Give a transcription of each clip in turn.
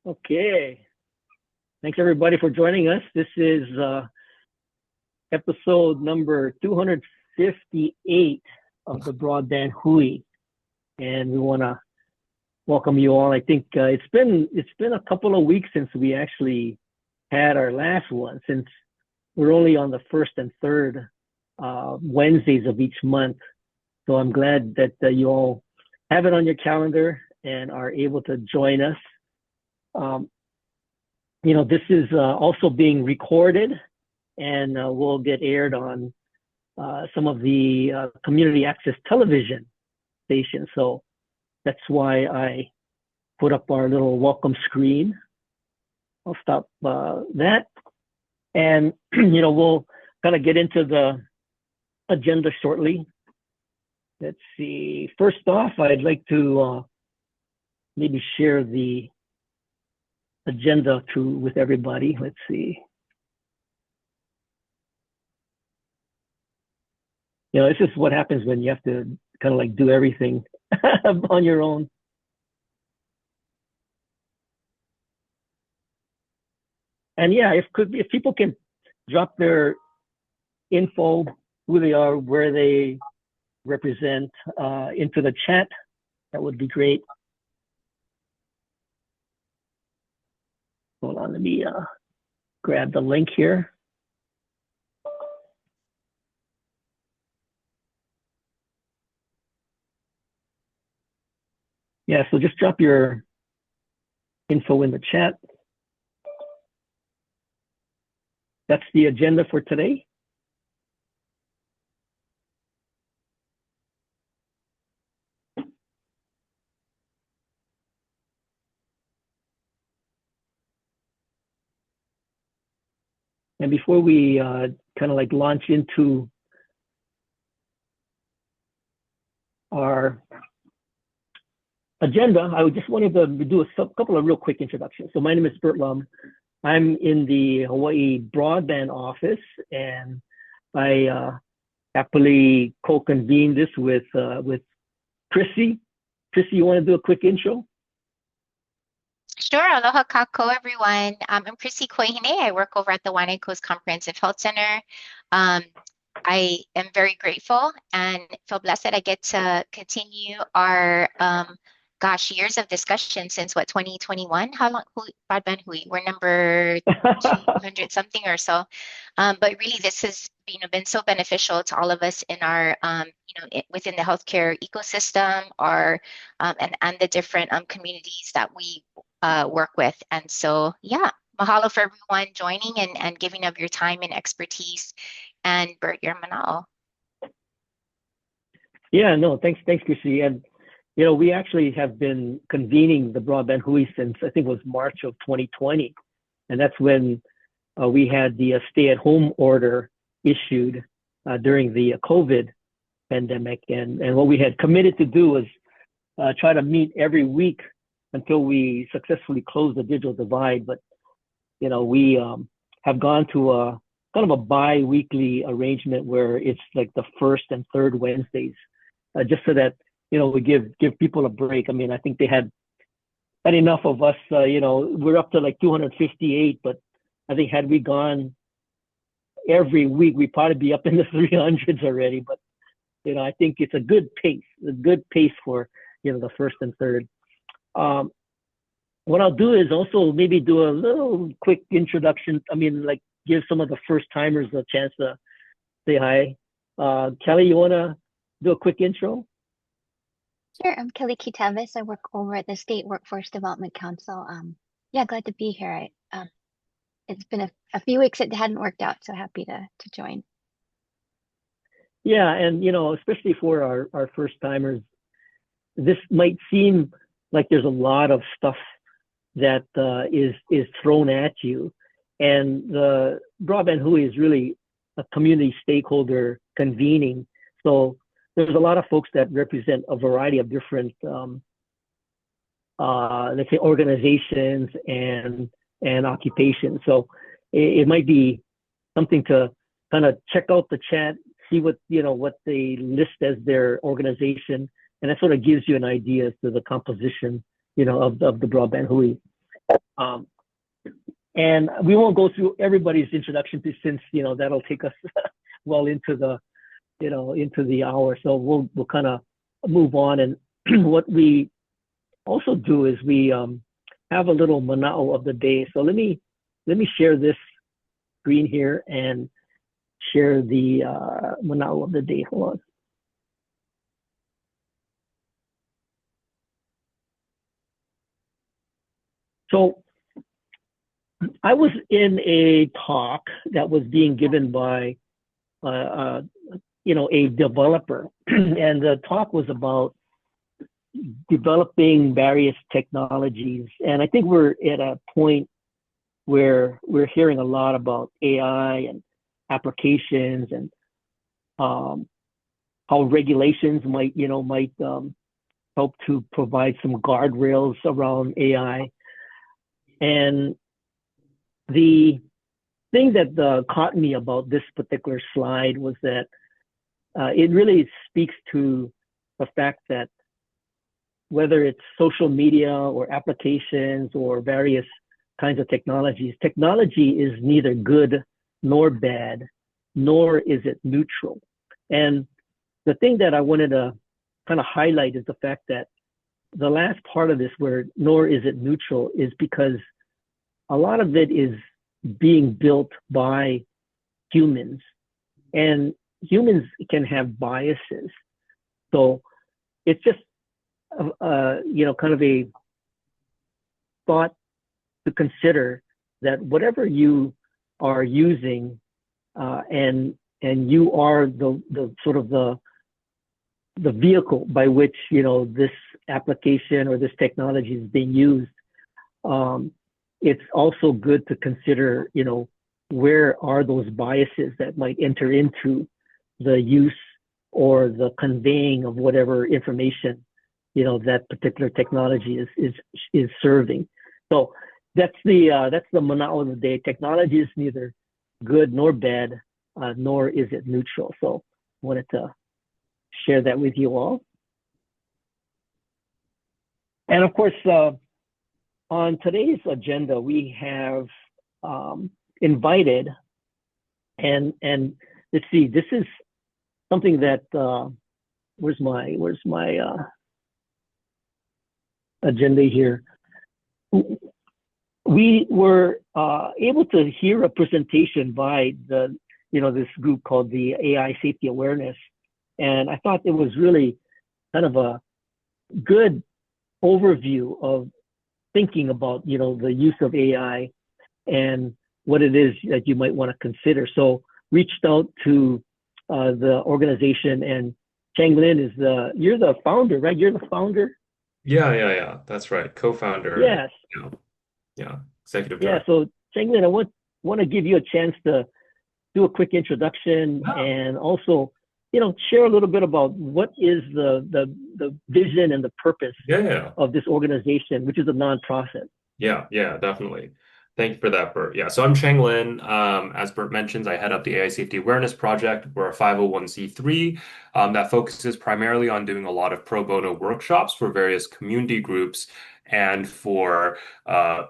Okay. Thanks everybody for joining us. This is episode number 258 of the Broadband Hui, and we want to welcome you all. I think it's been a couple of weeks since we actually had our last one, since we're only on the first and third Wednesdays of each month. So I'm glad that you all have it on your calendar and are able to join us. Um, this is also being recorded and will get aired on some of the community access television stations. So that's why I put up our little welcome screen. I'll stop that. And, we'll kind of get into the agenda shortly. Let's see. First off, I'd like to maybe share the agenda with everybody. Let's see. This is what happens when you have to kind of like do everything on your own. And yeah, if people can drop their info, who they are, where they represent, into the chat, that would be great. Hold on, let me grab the link here. Yeah, so just drop your info in the chat. That's the agenda for today. And before we kind of like launch into our agenda, I just wanted to do a couple of real quick introductions. So my name is Bert Lum. I'm in the Hawaii broadband office, and I happily co-convene this with Chrissy. Chrissy, you want to do a quick intro? Sure. Aloha kako, everyone. I'm Chrissy Koihine. I work over at the Waianae Coast Comprehensive Health Center. I am very grateful and feel blessed that I get to continue our years of discussion since 2021? How long? Broadband Hui? We're number 200 something or so. But really, this has been so beneficial to all of us in our within the healthcare ecosystem, and the different communities that we work with. And so, yeah, mahalo for everyone joining and giving of your time and expertise. And Bert, your manao. Yeah, no, thanks, Chrissy. And we actually have been convening the Broadband Hui since I think it was March of 2020, and that's when we had the stay-at-home order issued during the COVID pandemic. And what we had committed to do was try to meet every week until we successfully closed the digital divide. But we have gone to a kind of a bi-weekly arrangement where it's like the first and third Wednesdays, just so that we give people a break. I mean, I think they had enough of us. We're up to like 258, but I think had we gone every week, we'd probably be up in the 300s already. But I think it's a good pace for the first and third. What I'll do is also maybe do a little quick introduction. I mean, like give some of the first timers a chance to say hi. Kelly, you want to do a quick intro? Sure. I'm Kelly Kitavis. I work over at the State Workforce Development Council. Yeah, glad to be here. It's been a few weeks it hadn't worked out, so happy to join. Yeah, and especially for our first timers, this might seem like there's a lot of stuff that is thrown at you, and the Broadband Hui is really a community stakeholder convening. So there's a lot of folks that represent a variety of different, let's say, organizations and occupations. So it might be something to kind of check out the chat, see what they list as their organization, and that sort of gives you an idea as to the composition, of the Broadband Hui. Um, and we won't go through everybody's introduction since that'll take us well into the hour. So we'll kind of move on. And what we also do is we have a little manao of the day. So let me share this screen here and share the manao of the day. Hold on. So I was in a talk that was being given by a developer, and the talk was about developing various technologies. And I think we're at a point where we're hearing a lot about AI and applications and how regulations might help to provide some guardrails around AI. And the thing that caught me about this particular slide was that it really speaks to the fact that whether it's social media or applications or various kinds of technologies, technology is neither good nor bad, nor is it neutral. And the thing that I wanted to kind of highlight is the fact that the last part of this word, nor is it neutral, is because a lot of it is being built by humans, and humans can have biases. So it's just, kind of a thought to consider that whatever you are using, and you are the sort of the vehicle by which this application or this technology is being used. It's also good to consider, where are those biases that might enter into the use or the conveying of whatever information, that particular technology is serving. So that's the manao of the day. Technology is neither good nor bad, nor is it neutral. So I wanted to share that with you all. And of course, on today's agenda, we have invited, and let's see, this is something that where's my agenda here. We were able to hear a presentation by this group called the AI Safety Awareness, and I thought it was really kind of a good overview of thinking about the use of AI and what it is that you might want to consider. So reached out to the organization, and Chang Lin you're the founder, right? You're the founder? Yeah. That's right. Co-founder. Yes. Yeah. Executive Yeah. director. So Chang Lin, I want to give you a chance to do a quick introduction and also, share a little bit about what is the vision and the purpose of this organization, which is a nonprofit. Yeah, definitely. Thank you for that, Bert. Yeah, so I'm Chang Lin. As Bert mentions, I head up the AI Safety Awareness Project. We're a 501c3 that focuses primarily on doing a lot of pro bono workshops for various community groups and for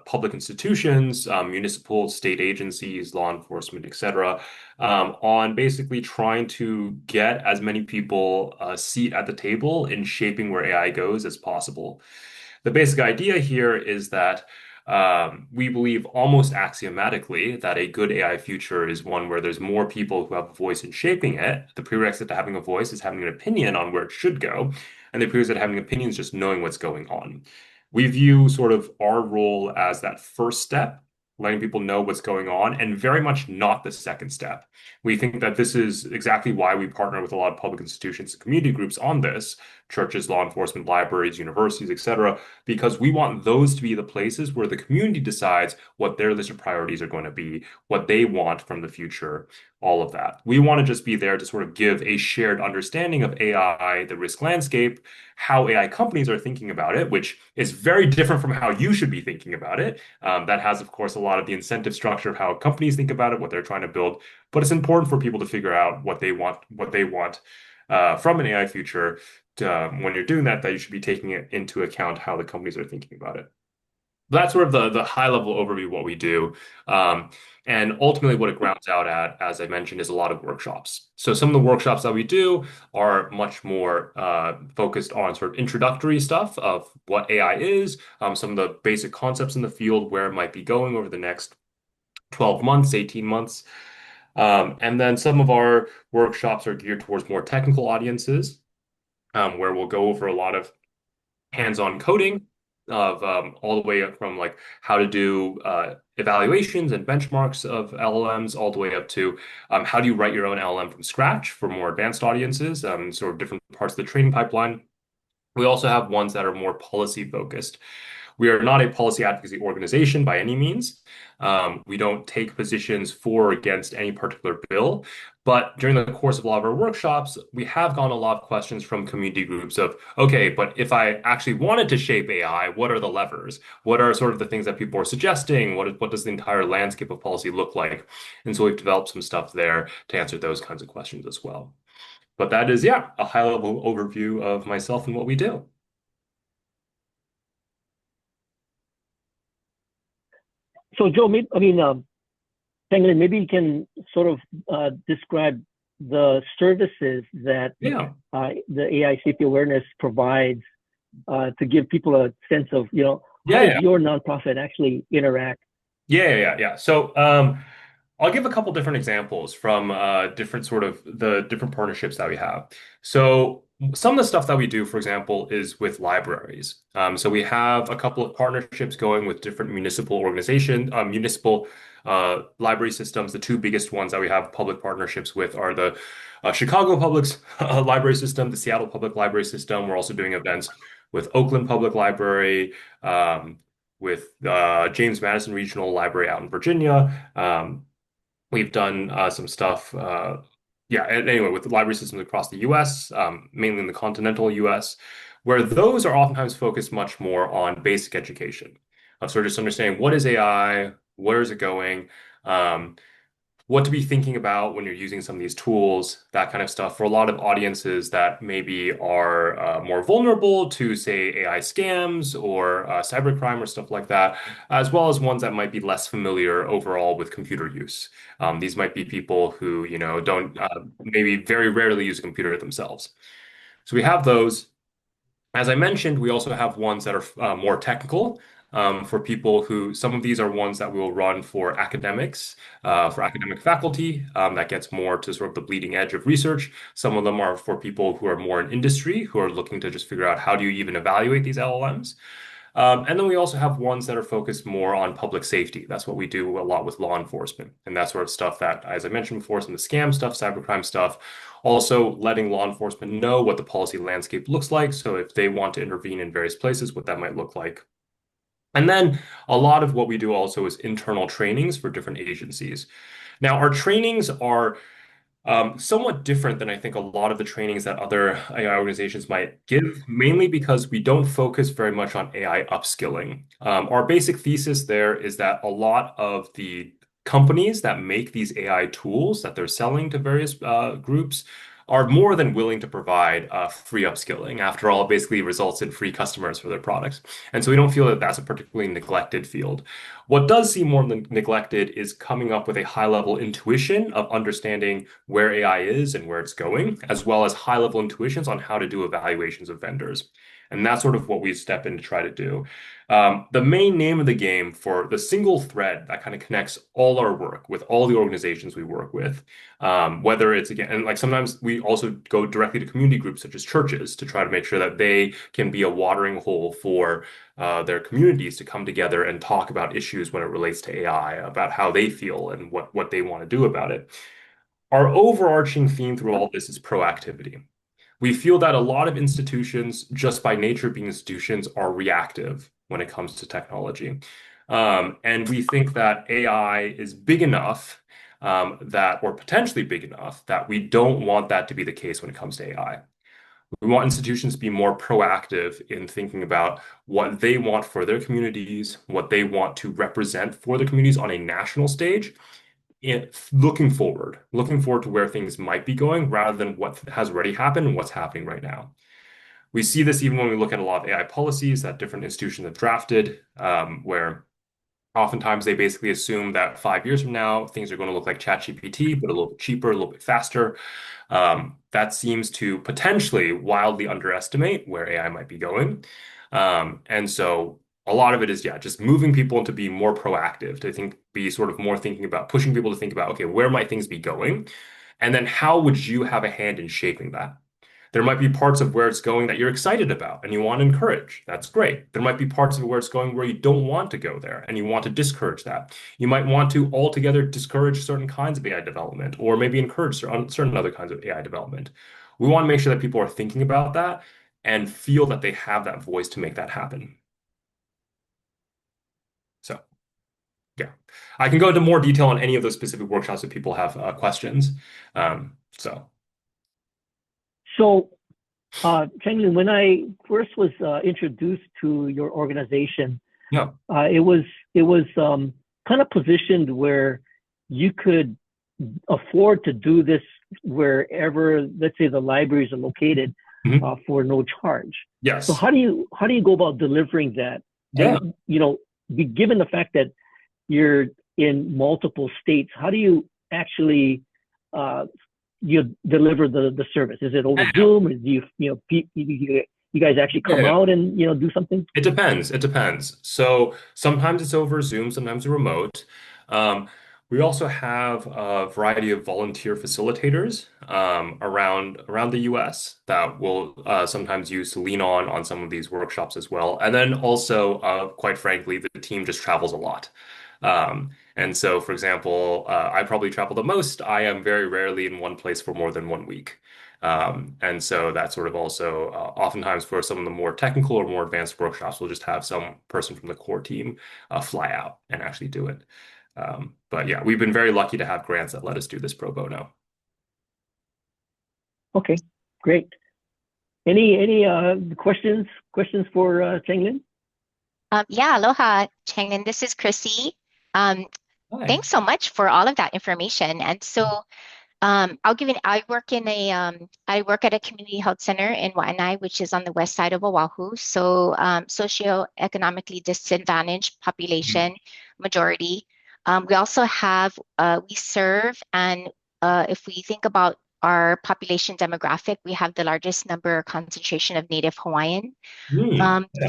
public institutions, municipal, state agencies, law enforcement, etc., on basically trying to get as many people a seat at the table in shaping where AI goes as possible. The basic idea here is that we believe almost axiomatically that a good AI future is one where there's more people who have a voice in shaping it. The prerequisite to having a voice is having an opinion on where it should go, and the prerequisite to having opinions is just knowing what's going on. We view sort of our role as that first step, letting people know what's going on, and very much not the second step. We think that this is exactly why we partner with a lot of public institutions and community groups on this, churches, law enforcement, libraries, universities, etc., because we want those to be the places where the community decides what their list of priorities are going to be, what they want from the future, all of that. We want to just be there to sort of give a shared understanding of AI, the risk landscape, how AI companies are thinking about it, which is very different from how you should be thinking about it. That has, of course, a lot of the incentive structure of how companies think about it, what they're trying to build. But it's important for people to figure out what they want from an AI future. When you're doing that, you should be taking it into account how the companies are thinking about it. That's sort of the high level overview of what we do. Um, and ultimately, what it grounds out at, as I mentioned, is a lot of workshops. So some of the workshops that we do are much more focused on sort of introductory stuff of what AI is, some of the basic concepts in the field, where it might be going over the next 12 months, 18 months. And then some of our workshops are geared towards more technical audiences, where we'll go over a lot of hands-on coding of all the way up from like how to do evaluations and benchmarks of LLMs, all the way up to how do you write your own LLM from scratch for more advanced audiences, sort of different parts of the training pipeline. We also have ones that are more policy focused. We are not a policy advocacy organization by any means. We don't take positions for or against any particular bill. But during the course of a lot of our workshops, we have gotten a lot of questions from community groups of, okay, but if I actually wanted to shape AI, what are the levers? What are sort of the things that people are suggesting? What does the entire landscape of policy look like? And so we've developed some stuff there to answer those kinds of questions as well. But that is, yeah, a high level overview of myself and what we do. So Joe, maybe, I mean, Penguin, maybe you can sort of describe the services that Yeah. the AI safety awareness provides to give people a sense of, how Yeah, does yeah. your nonprofit actually interact? Yeah. So, I'll give a couple different examples from different sort of the different partnerships that we have. So, some of the stuff that we do, for example, is with libraries. So we have a couple of partnerships going with different municipal library systems. The two biggest ones that we have public partnerships with are the Chicago Public's library system, the Seattle Public Library System. We're also doing events with Oakland Public Library. With James Madison Regional Library out in Virginia. We've done some stuff, yeah, anyway, with the library systems across the US, mainly in the continental US, where those are oftentimes focused much more on basic education. So just understanding what is AI, where is it going, um, what to be thinking about when you're using some of these tools, that kind of stuff for a lot of audiences that maybe are more vulnerable to, say, AI scams or cybercrime or stuff like that, as well as ones that might be less familiar overall with computer use. These might be people who, don't maybe very rarely use a computer themselves. So we have those. As I mentioned, we also have ones that are more technical for people who, some of these are ones that we will run for academics, for academic faculty, that gets more to sort of the bleeding edge of research. Some of them are for people who are more in industry, who are looking to just figure out how do you even evaluate these LLMs. And then we also have ones that are focused more on public safety. That's what we do a lot with law enforcement and that sort of stuff that, as I mentioned before, some of the scam stuff, cybercrime stuff, also letting law enforcement know what the policy landscape looks like. So if they want to intervene in various places, what that might look like. And then a lot of what we do also is internal trainings for different agencies. Now, our trainings are somewhat different than I think a lot of the trainings that other AI organizations might give, mainly because we don't focus very much on AI upskilling. Our basic thesis there is that a lot of the companies that make these AI tools that they're selling to various groups are more than willing to provide free upskilling. After all, it basically results in free customers for their products. And so we don't feel that that's a particularly neglected field. What does seem more neglected is coming up with a high level intuition of understanding where AI is and where it's going, as well as high level intuitions on how to do evaluations of vendors. And that's sort of what we step in to try to do. The main name of the game for the single thread that kind of connects all our work with all the organizations we work with, whether it's again, and like sometimes we also go directly to community groups such as churches to try to make sure that they can be a watering hole for their communities to come together and talk about issues when it relates to AI, about how they feel and what they want to do about it. Our overarching theme through all this is proactivity. We feel that a lot of institutions, just by nature of being institutions, are reactive when it comes to technology. And we think that AI is big enough or potentially big enough, that we don't want that to be the case when it comes to AI. We want institutions to be more proactive in thinking about what they want for their communities, what they want to represent for the communities on a national stage, and looking forward to where things might be going rather than what has already happened and what's happening right now. We see this even when we look at a lot of AI policies that different institutions have drafted, where oftentimes they basically assume that 5 years from now, things are going to look like ChatGPT, but a little bit cheaper, a little bit faster. That seems to potentially wildly underestimate where AI might be going. And so a lot of it is, yeah, just moving people into being more proactive, to be sort of more thinking about pushing people to think about, okay, where might things be going? And then how would you have a hand in shaping that? There might be parts of where it's going that you're excited about and you want to encourage. That's great. There might be parts of where it's going where you don't want to go there and you want to discourage that. You might want to altogether discourage certain kinds of AI development or maybe encourage certain other kinds of AI development. We want to make sure that people are thinking about that and feel that they have that voice to make that happen. So, yeah, I can go into more detail on any of those specific workshops if people have questions. So. So, Cheng, when I first was introduced to your organization, Yeah. it was kind of positioned where you could afford to do this wherever, let's say, the libraries are located for no charge. Yes. So how do you go about delivering that? Yeah. And, given the fact that you're in multiple states, how do you actually you deliver the service? Is it over Zoom, or do you guys actually come out and do something? It depends. It depends. So sometimes it's over Zoom, sometimes remote. We also have a variety of volunteer facilitators around the US that will sometimes use to lean on some of these workshops as well. And then also, quite frankly, the team just travels a lot. And so, for example, I probably travel the most. I am very rarely in one place for more than 1 week. And so that sort of also oftentimes for some of the more technical or more advanced workshops, we'll just have some person from the core team fly out and actually do it. But yeah, we've been very lucky to have grants that let us do this pro bono. Okay, great. Any questions for Cheng Lin? Yeah, aloha, Changlin. This is Chrissy. Hi. Thanks so much for all of that information. And so I work at a community health center in Waianae, which is on the west side of Oahu. So socioeconomically disadvantaged population majority. We also have, we serve, and if we think about our population demographic, we have the largest number or concentration of Native Hawaiian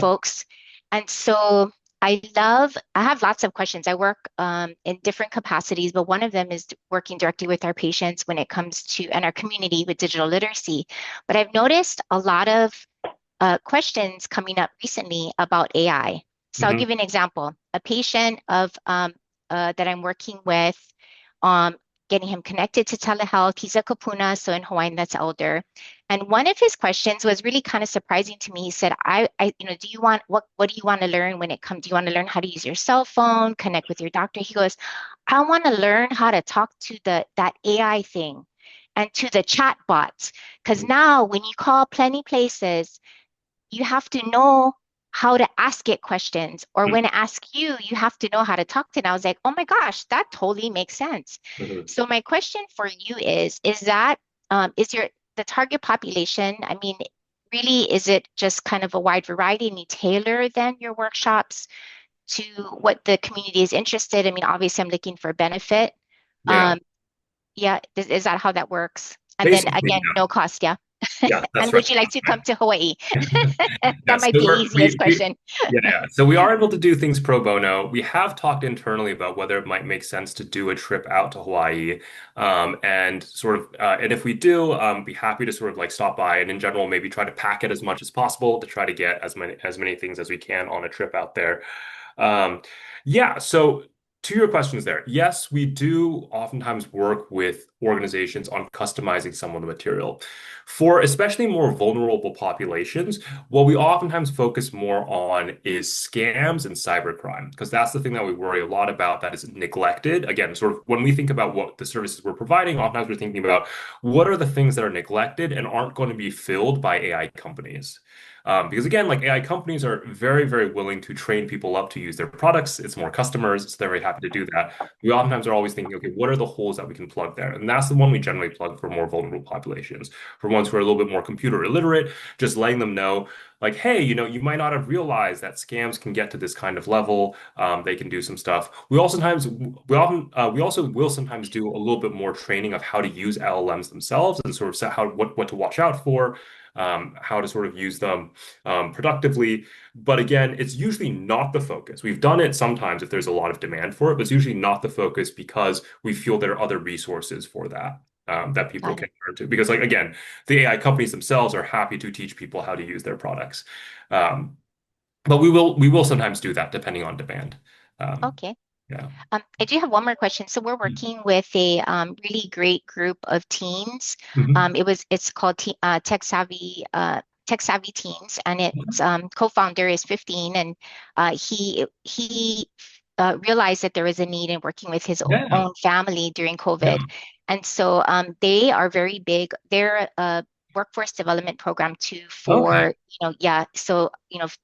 folks. And so I have lots of questions. I work in different capacities, but one of them is working directly with our patients when it comes to, and our community with digital literacy. But I've noticed a lot of questions coming up recently about AI. So I'll give you an example. A patient that I'm working with, getting him connected to telehealth. He's a kapuna, so in Hawaiian, that's elder. And one of his questions was really kind of surprising to me. He said, what do you want to learn when it comes? Do you want to learn how to use your cell phone, connect with your doctor? He goes, I want to learn how to talk to that AI thing and to the chat bots. Because now when you call plenty places, you have to know how to ask it questions, or when I ask you, you have to know how to talk to it. And I was like, oh my gosh, that totally makes sense. So my question for you is that, the target population, I mean, really, is it just kind of a wide variety and you tailor then your workshops to what the community is interested? I mean, obviously I'm looking for benefit. Is that how that works? And Basically, then again, no cost, yeah. Yeah, that's and would you like to come to Hawaii? That might be the easiest question. So we are able to do things pro bono. We have talked internally about whether it might make sense to do a trip out to Hawaii, and if we do, be happy to sort of like stop by and in general maybe try to pack it as much as possible to try to get as many things as we can on a trip out there. So to your questions there, yes, we do oftentimes work with organizations on customizing some of the material. For especially more vulnerable populations, what we oftentimes focus more on is scams and cybercrime, because that's the thing that we worry a lot about that is neglected. Again, sort of when we think about what the services we're providing, oftentimes we're thinking about what are the things that are neglected and aren't going to be filled by AI companies. Because again, like AI companies are very, very willing to train people up to use their products. It's more customers, so they're very happy to do that. We oftentimes are always thinking, okay, what are the holes that we can plug there? And that's the one we generally plug for more vulnerable populations. For ones who are a little bit more computer illiterate, just letting them know, like, hey, you might not have realized that scams can get to this kind of level. They can do some stuff. We also will sometimes do a little bit more training of how to use LLMs themselves and sort of what to watch out for, how to sort of use them productively. But again, it's usually not the focus. We've done it sometimes if there's a lot of demand for it, but it's usually not the focus because we feel there are other resources for that. That people Got can it. turn to. Because, like, again, the AI companies themselves are happy to teach people how to use their products. But we will sometimes do that depending on demand. Um, Okay. yeah. I do have one more question. So we're working with a really great group of teens. Mhm. It's called Tech Savvy Teens, and its co-founder is 15, and he realized that there was a need in working with his Yeah. own family during Yeah. COVID, and so they are very big. They're a workforce development program too Okay. for yeah, so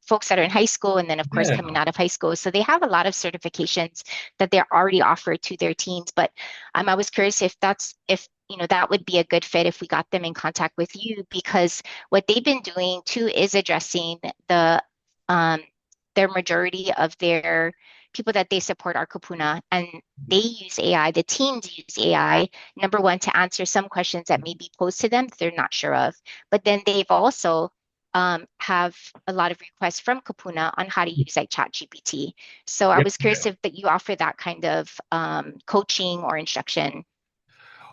folks that are in high school and then of course Yeah. coming out of high school. So they have a lot of certifications that they're already offered to their teens. But I was curious if that would be a good fit if we got them in contact with you, because what they've been doing too is addressing um, their majority of their people that they support are kupuna, and they use AI. The teams use AI, number one, to answer some questions that may be posed to them that they're not sure of. But then they've also have a lot of requests from Kapuna on how to use like ChatGPT. So I Yeah. was curious if that you offer that kind of coaching or instruction.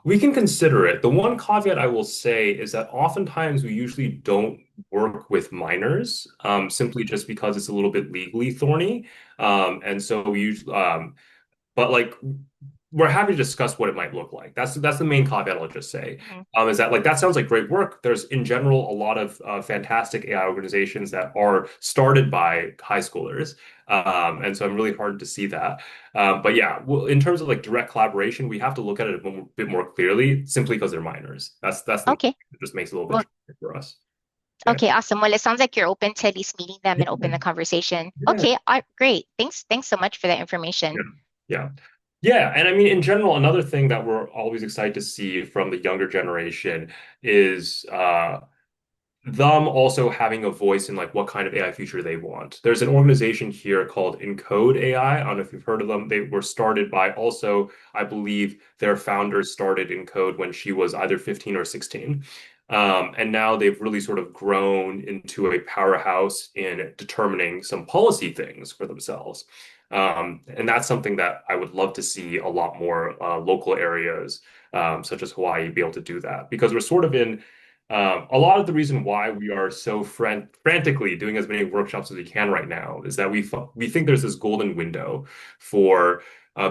We can consider it. The one caveat I will say is that oftentimes we usually don't work with minors, simply just because it's a little bit legally thorny. And so we usually, but like we're happy to discuss what it might look like. That's the main caveat I'll just say. Mhm. Is that like that sounds like great work. There's in general a lot of fantastic AI organizations that are started by high schoolers. And so I'm really hard to see that. But yeah, well, in terms of like direct collaboration, we have to look at it a bit more clearly simply because they're minors. That's the Okay. it just makes it a little bit Well, trickier for us. Yeah. okay, awesome. Well, it sounds like you're open to at least meeting them and open the conversation. Yeah. Okay, great. Thanks so much for that information. Yeah. Yeah. Yeah. And I mean, in general, another thing that we're always excited to see from the younger generation is them also having a voice in like what kind of AI future they want. There's an organization here called Encode AI. I don't know if you've heard of them. They were started by also, I believe their founders started Encode when she was either 15 or 16. And now they've really sort of grown into a powerhouse in determining some policy things for themselves. And that's something that I would love to see a lot more local areas, such as Hawaii, be able to do that because we're sort of in a lot of the reason why we are so frantically doing as many workshops as we can right now is that we think there's this golden window for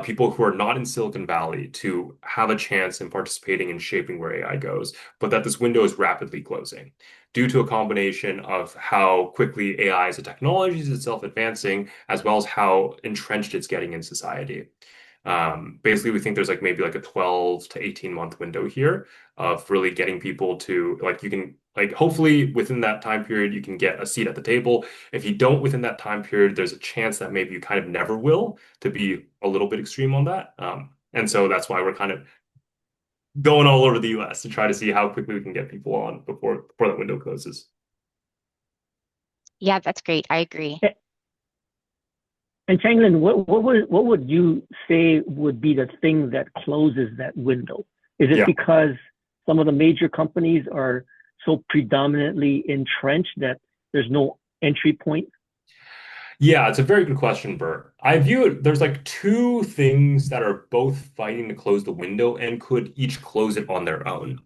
people who are not in Silicon Valley to have a chance in participating in shaping where AI goes, but that this window is rapidly closing due to a combination of how quickly AI as a technology is itself advancing, as well as how entrenched it's getting in society. Basically, we think there's like maybe like a 12 to 18-month window here of really getting people to like you can like hopefully within that time period you can get a seat at the table. If you don't within that time period, there's a chance that maybe you kind of never will, to be a little bit extreme on that. And so that's why we're kind of going all over the US to try to see how quickly we can get people on before that window closes. Yeah, that's great. I agree. And Changlin, what would you say would be the thing that closes that window? Is it Yeah. because some of the major companies are so predominantly entrenched that there's no entry point? Yeah, it's a very good question, Bert. I view it, there's like two things that are both fighting to close the window and could each close it on their own.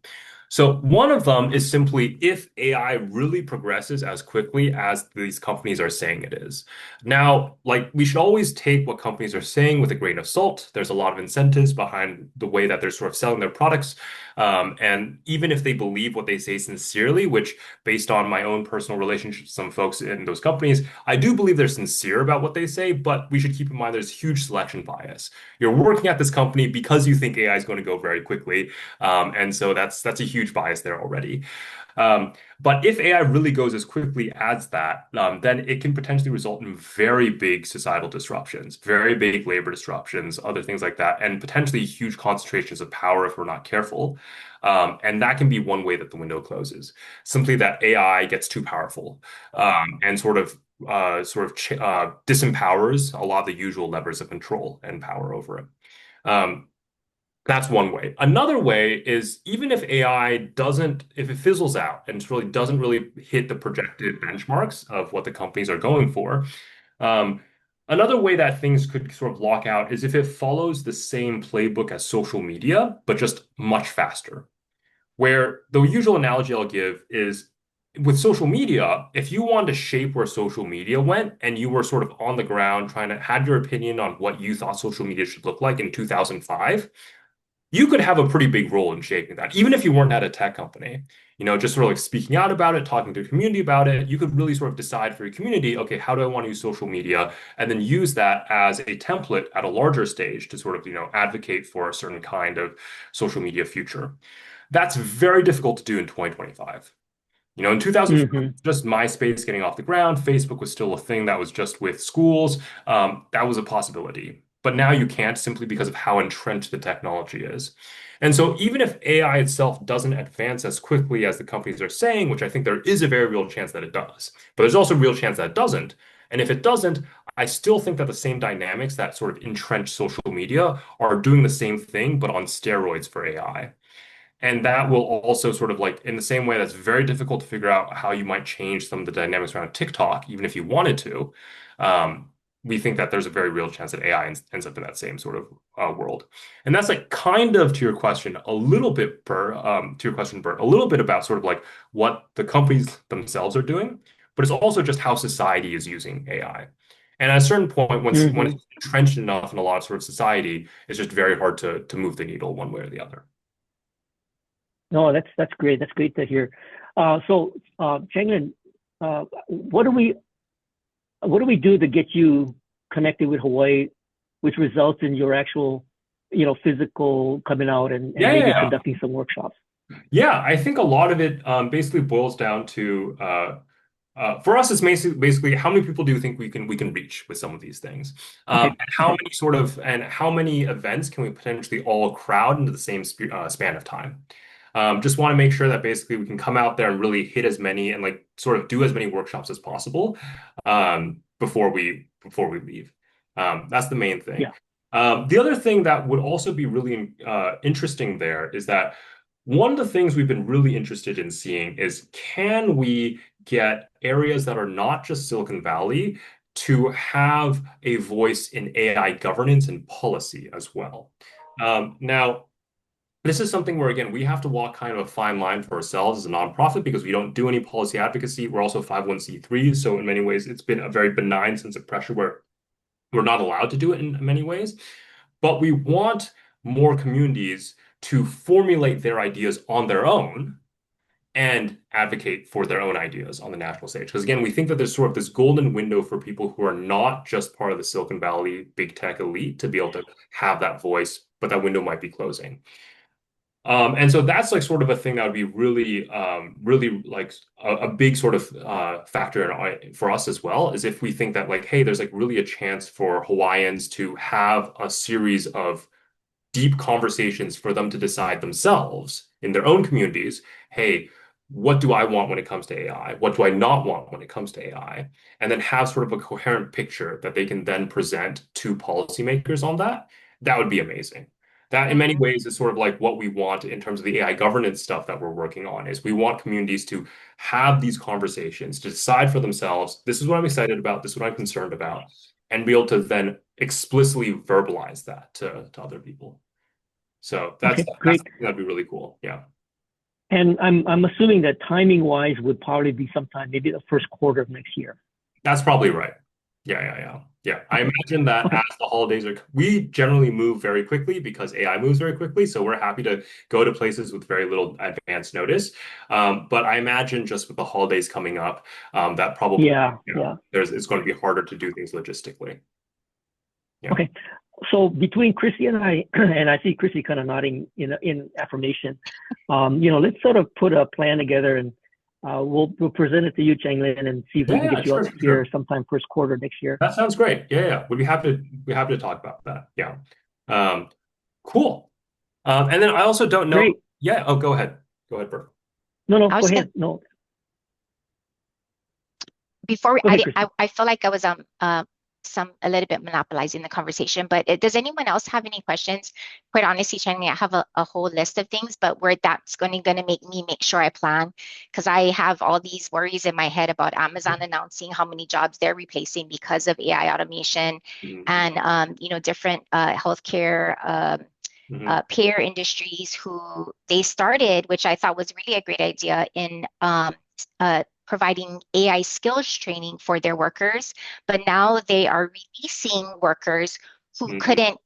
So one of them is simply if AI really progresses as quickly as these companies are saying it is. Now, like we should always take what companies are saying with a grain of salt. There's a lot of incentives behind the way that they're sort of selling their products. And even if they believe what they say sincerely, which based on my own personal relationship with some folks in those companies, I do believe they're sincere about what they say, but we should keep in mind there's huge selection bias. You're working at this company because you think AI is going to go very quickly. And so that's a huge huge bias there already. But if AI really goes as quickly as that, then it can potentially result in very big societal disruptions, very big labor disruptions, other things like that, and potentially huge concentrations of power if we're not careful. And that can be one way that the window closes. Simply that AI gets too powerful, and disempowers a lot of the usual levers of control and power over it. That's one way. Another way is even if if it fizzles out and really doesn't really hit the projected benchmarks of what the companies are going for, another way that things could sort of lock out is if it follows the same playbook as social media, but just much faster. Where the usual analogy I'll give is with social media, if you wanted to shape where social media went and you were sort of on the ground trying to had your opinion on what you thought social media should look like in 2005, you could have a pretty big role in shaping that, even if you weren't at a tech company. Just sort of like speaking out about it, talking to the community about it, you could really sort of decide for your community, okay, how do I want to use social media? And then use that as a template at a larger stage to sort of, advocate for a certain kind of social media future. That's very difficult to do in 2025. In 2004, just MySpace getting off the ground, Facebook was still a thing that was just with schools. That was a possibility. But now you can't simply because of how entrenched the technology is. And so even if AI itself doesn't advance as quickly as the companies are saying, which I think there is a very real chance that it does, but there's also a real chance that it doesn't. And if it doesn't, I still think that the same dynamics that sort of entrench social media are doing the same thing, but on steroids for AI. And that will also sort of like in the same way that's very difficult to figure out how you might change some of the dynamics around TikTok, even if you wanted to. We think that there's a very real chance that AI ends up in that same sort of world. And that's like kind of to your question a little bit, Bert, a little bit about sort of like what the companies themselves are doing, but it's also just how society is using AI. And at a certain point, when it's entrenched enough in a lot of sort of society, it's just very hard to move the needle one way or the other. No, that's great. That's great to hear. Changlin, what do we do to get you connected with Hawaii, which results in your actual, physical coming out and maybe conducting some workshops? Yeah, I think a lot of it basically boils down to for us, it's basically how many people do you think we can reach with some of these things, and how many events can we potentially all crowd into the same span of time. Just want to make sure that basically we can come out there and really hit as many and like sort of do as many workshops as possible before we leave. That's the main thing. Yeah. The other thing that would also be really interesting there is that one of the things we've been really interested in seeing is can we get areas that are not just Silicon Valley to have a voice in AI governance and policy as well. Now, this is something where, again, we have to walk kind of a fine line for ourselves as a nonprofit because we don't do any policy advocacy. We're also 501(c)(3). So in many ways, it's been a very benign sense of pressure where we're not allowed to do it in many ways. But we want more communities to formulate their ideas on their own and advocate for their own ideas on the national stage. Because again, we think that there's sort of this golden window for people who are not just part of the Silicon Valley big tech elite to be able to have that voice, but that window might be closing. And so that's like sort of a thing that would be really, really like a big sort of factor for us as well, is if we think that like, hey, there's like really a chance for Hawaiians to have a series of deep conversations for them to decide themselves in their own communities, hey, what do I want when it comes to AI? What do I not want when it comes to AI? And then have sort of a coherent picture that they can then present to policymakers on that. That would be amazing. That in many ways is sort of like what we want in terms of the AI governance stuff that we're working on is we want communities to have these conversations, to decide for themselves, this is what I'm excited about, this is what I'm concerned about, and be able to then explicitly verbalize that to other people. So that's great. That'd be really cool. Yeah. And I'm assuming that timing wise would probably be sometime maybe the first quarter of next year. That's probably right. Yeah. I imagine that as the holidays we generally move very quickly because AI moves very quickly. So we're happy to go to places with very little advance notice. But I imagine just with the holidays coming up, that probably, it's going to be harder to do things logistically. Yeah. Okay. so between Chrissy and I, and I see Chrissy kind of nodding in affirmation. Let's sort of put a plan together, and we'll present it to you, Changlin, and see if we can Yeah, get you sure, up sure, here sure. sometime first quarter next year. That sounds great. Yeah, yeah. We'd be happy to talk about that. Yeah. Um, cool. And then I also don't know. Great. Yeah. Oh, go ahead. Go ahead, Bert. No, I go was gonna, ahead. No, before we, go ahead, Chrissy. I feel like I was a little bit monopolizing the conversation, but does anyone else have any questions? Quite honestly, Channing, I have a whole list of things, but where that's going to make me make sure I plan, because I have all these worries in my head about Amazon announcing how many jobs they're replacing because of AI automation, and different healthcare peer industries who they started, which I thought was really a great idea in providing AI skills training for their workers, but now they are releasing workers who couldn't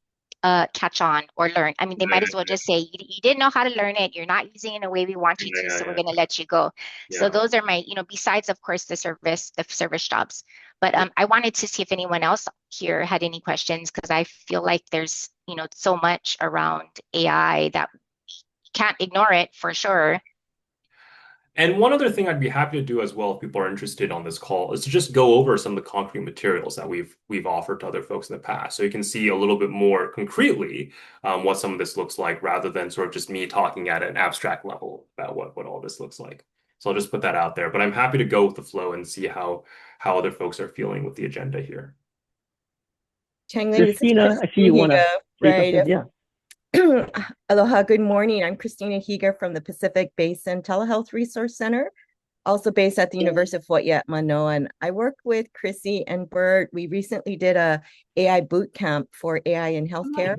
catch on or learn. I mean, they might as well just say, you didn't know how to learn it. You're not using it in the way we want you to, so we're going to let you go. So those are my, besides, of course, the service jobs. But I wanted to see if anyone else here had any questions, because I feel like there's, so much around AI that we can't ignore it for sure. And one other thing I'd be happy to do as well, if people are interested on this call, is to just go over some of the concrete materials that we've offered to other folks in the past, so you can see a little bit more concretely what some of this looks like, rather than sort of just me talking at an abstract level about what all this looks like. So I'll just put that out there. But I'm happy to go with the flow and see how other folks are feeling with the agenda here. Changlin, this is Christina, I see you want to say something. Yeah. Aloha, good morning. I'm Christina Higa from the Pacific Basin Telehealth Resource Center, also based at the University of Hawaii at Manoa. And I work with Chrissy and Bert. We recently did a AI boot camp for AI in healthcare.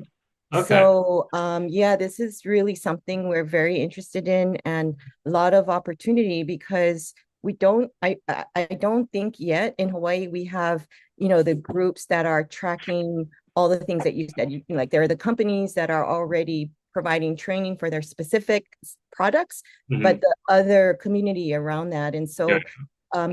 Okay. So this is really something we're very interested in, and a lot of opportunity, because I don't think yet in Hawaii we have, the groups that are tracking all the things that you said. Like, there are the companies that are already providing training for their specific products, but the other community around that. And so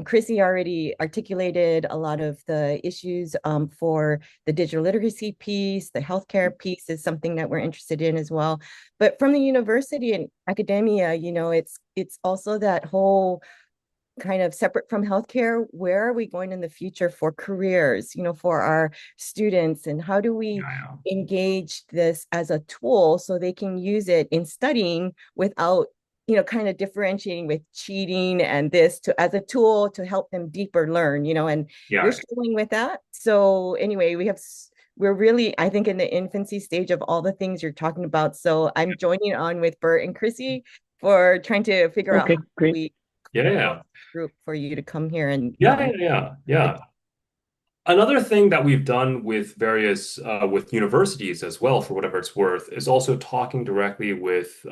Chrissy already articulated a lot of the issues for the digital literacy piece. The healthcare piece is something that we're interested in as well. But from the university and academia, it's also that whole kind of separate from healthcare, where are we going in the future for careers, for our students, and how do we engage this as a tool so they can use it in studying without, kind of differentiating with cheating and this as a tool to help them deeper learn, and we're struggling with that. So anyway, we're really, I think, in the infancy stage of all the things you're talking about. So I'm joining on with Bert and Chrissy for trying to figure out how we group for you to come here and Another thing that we've done with various with universities as well, for whatever it's worth, is also talking directly with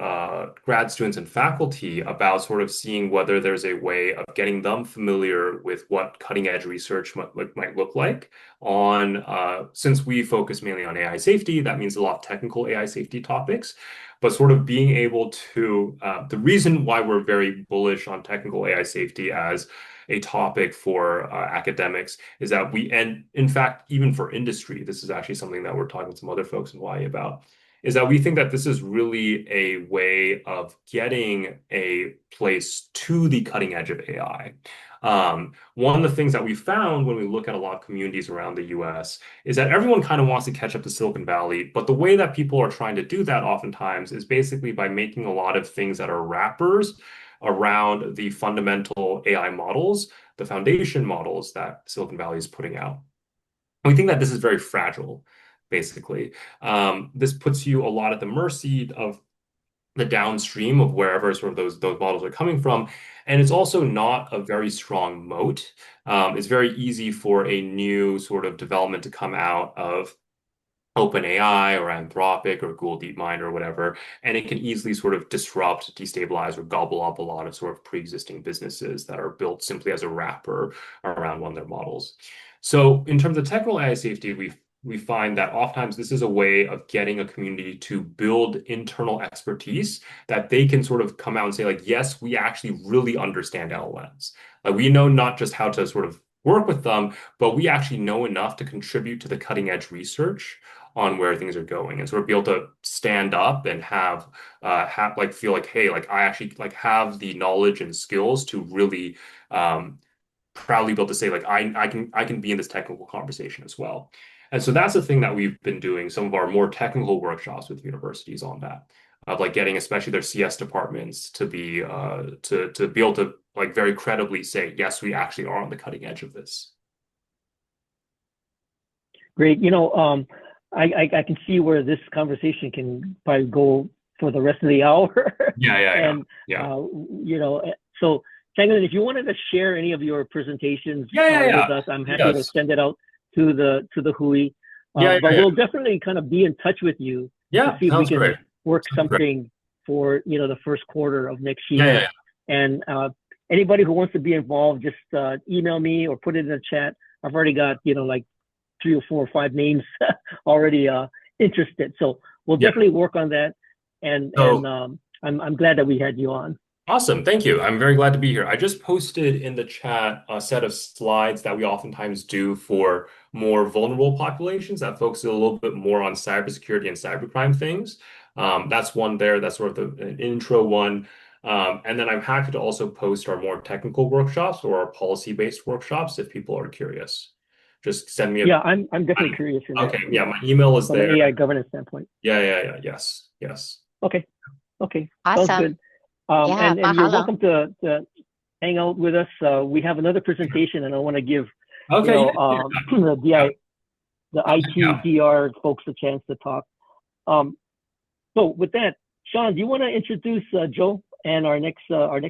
grad students and faculty about sort of seeing whether there's a way of getting them familiar with what cutting edge research might look like on, since we focus mainly on AI safety, that means a lot of technical AI safety topics, but sort of being able to, the reason why we're very bullish on technical AI safety as a topic for academics is that and in fact, even for industry, this is actually something that we're talking with some other folks in Hawaii about, is that we think that this is really a way of getting a place to the cutting edge of AI. One of the things that we found when we look at a lot of communities around the US is that everyone kind of wants to catch up to Silicon Valley, but the way that people are trying to do that oftentimes is basically by making a lot of things that are wrappers around the fundamental AI models, the foundation models that Silicon Valley is putting out. And we think that this is very fragile, basically. This puts you a lot at the mercy of the downstream of wherever sort of those models are coming from. And it's also not a very strong moat. It's very easy for a new sort of development to come out of OpenAI or Anthropic or Google DeepMind or whatever, and it can easily sort of disrupt, destabilize, or gobble up a lot of sort of pre-existing businesses that are built simply as a wrapper around one of their models. So in terms of technical AI safety, we find that oftentimes this is a way of getting a community to build internal expertise that they can sort of come out and say, like, yes, we actually really understand LLMs. Like, we know not just how to sort of work with them, but we actually know enough to contribute to the cutting edge research on where things are going, and sort of be able to stand up and have like feel like, hey, like I actually like have the knowledge and skills to really proudly be able to say like I can be in this technical conversation as well. And so that's the thing that we've been doing some of our more technical workshops with universities on that, of like getting especially their CS departments to be to be able to like very credibly say, yes, we actually are on the cutting edge of this. Great. I can see where this conversation can probably go for the rest of the hour. Yeah. And so Changlin, if you wanted to share any of your presentations with us, I'm happy to send it out to the Hui. But we'll definitely kind of be in touch with you to see if we can work something for the first quarter of next year. And anybody who wants to be involved, just email me or put it in the chat. I've already got like 3 or 4 or 5 names already interested. So we'll definitely work on that. And I'm glad that we had you on. Awesome. Thank you. I'm very glad to be here. I just posted in the chat a set of slides that we oftentimes do for more vulnerable populations that focus a little bit more on cybersecurity and cybercrime things. That's one there. That's sort of an intro one. And then I'm happy to also post our more technical workshops or our policy-based workshops if people are curious. Just send me I'm definitely curious. Okay. Yeah, my email is there. From an AI governance standpoint. Yeah. Yes. Okay. Awesome. Sounds good. And you're welcome to hang out with us. We have another presentation, and I want to give the ITDR folks a chance to talk. So with that, Sean, do you want to introduce Joe and our next